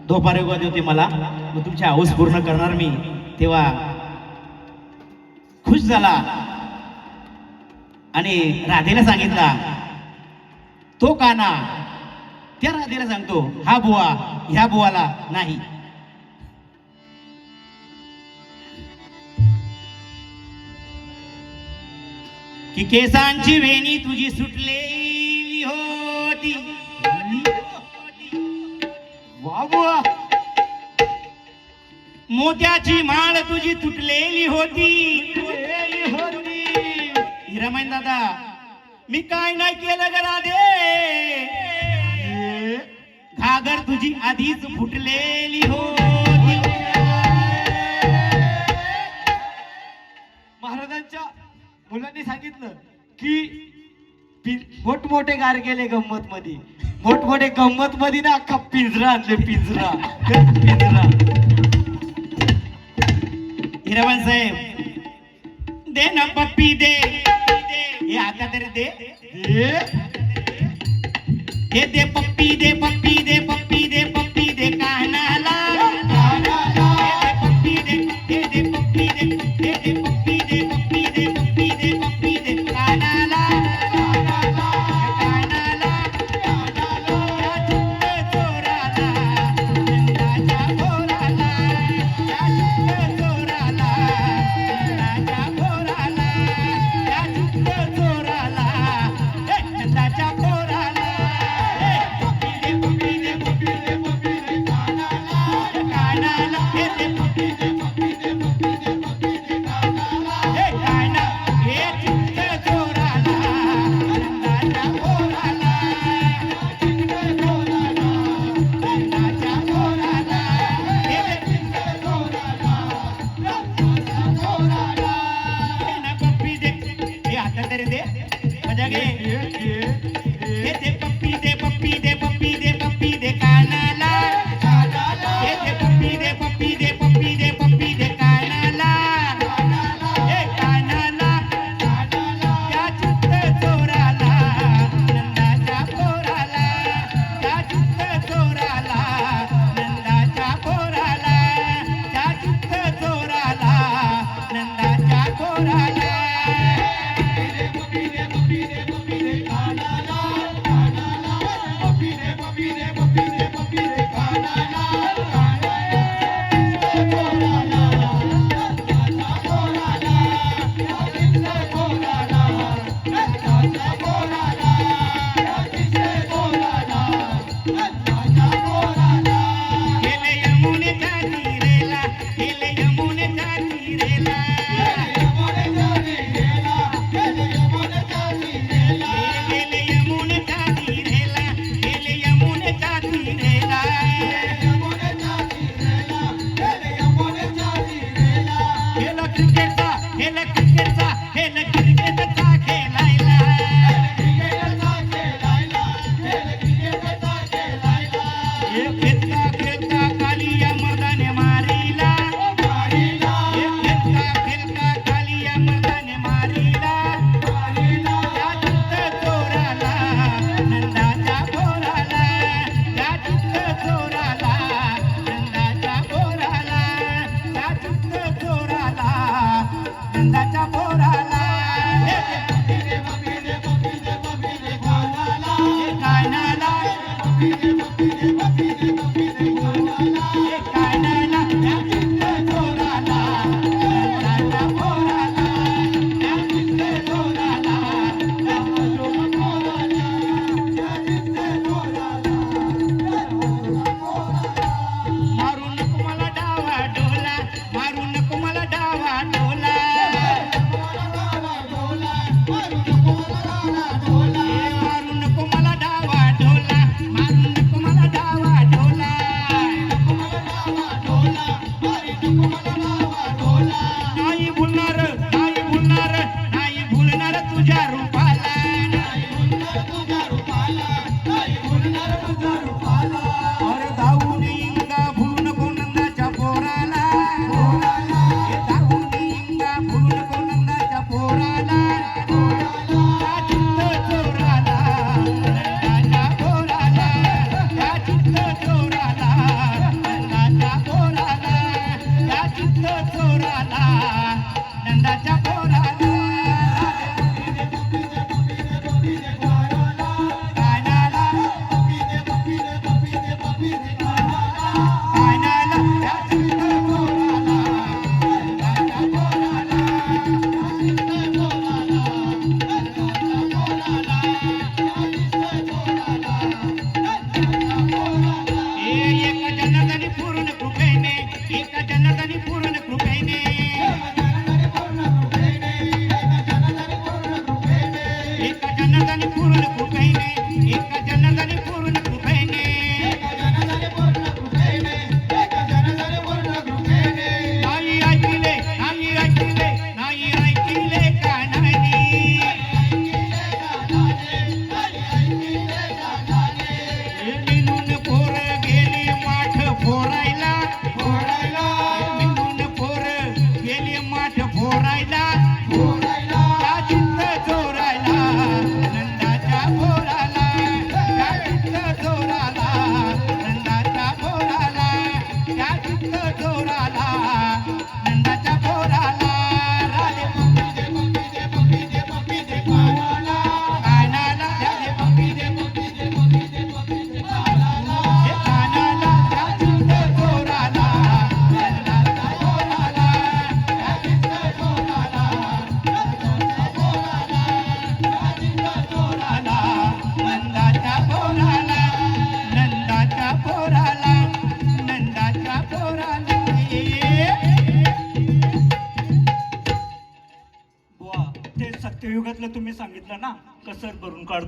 धोपारेगाव होते मला, मग तुमची हौस पूर्ण करणार मी. तेव्हा खुश झाला आणि राधेला सांगितला, तो काना त्या राधेला सांगतो, हा बुवा ह्या बुवाला नाही. की केसांची वेणी तुझी सुटलेली होती, वा बुवा, मोत्याची माळ तुझी तुटलेली होती. हिरामन दादा, मी काय नाही केलं ग राधे, घागर तुझी आधीच फुटलेली होती. महाराजांच्या मुलांनी सांगितलं की मोठमोठे गार गेले गंमत मध्ये, मोठमोठे गंमत मध्ये ना अख्खा पिंजरा आणले, पिंजरा पिंजरा. हिरामन साहेब, दे ना पप्पी दे, हे आता तरी दे, हे दे पप्पी दे, पप्पी दे, पप्पी दे, पप्पी दे कानाला, पप्पी दे, हे दे पप्पी दे, हे दे पप्पी दे, पप्पी दे, पप्पी दे, पप्पी दे कानाला, कानाला, या चित्त चोराला, नंदाच्या पोराला, या चित्त चोराला, नंदाच्या पोराला, या चित्त चोराला, नंदाच्या पोराला. पप्पी दे, पप्पी दे, पप्पी दे, पप्पी दे कानाला, पप्पी दे, पप्पी दे, पप्पी दे, पप्पी दे कानाला, कानाला, त्या चित्त चोराला, नंदाच्या पोराला, त्या चित्त चोराला, नंदाच्या पोराला, त्या चित्त चोराला, नंदाच्या पोराला. नंदाच्या पोराला, कानाला, त्यातलं तुम्ही सांगितलं ना कसर भरून काढता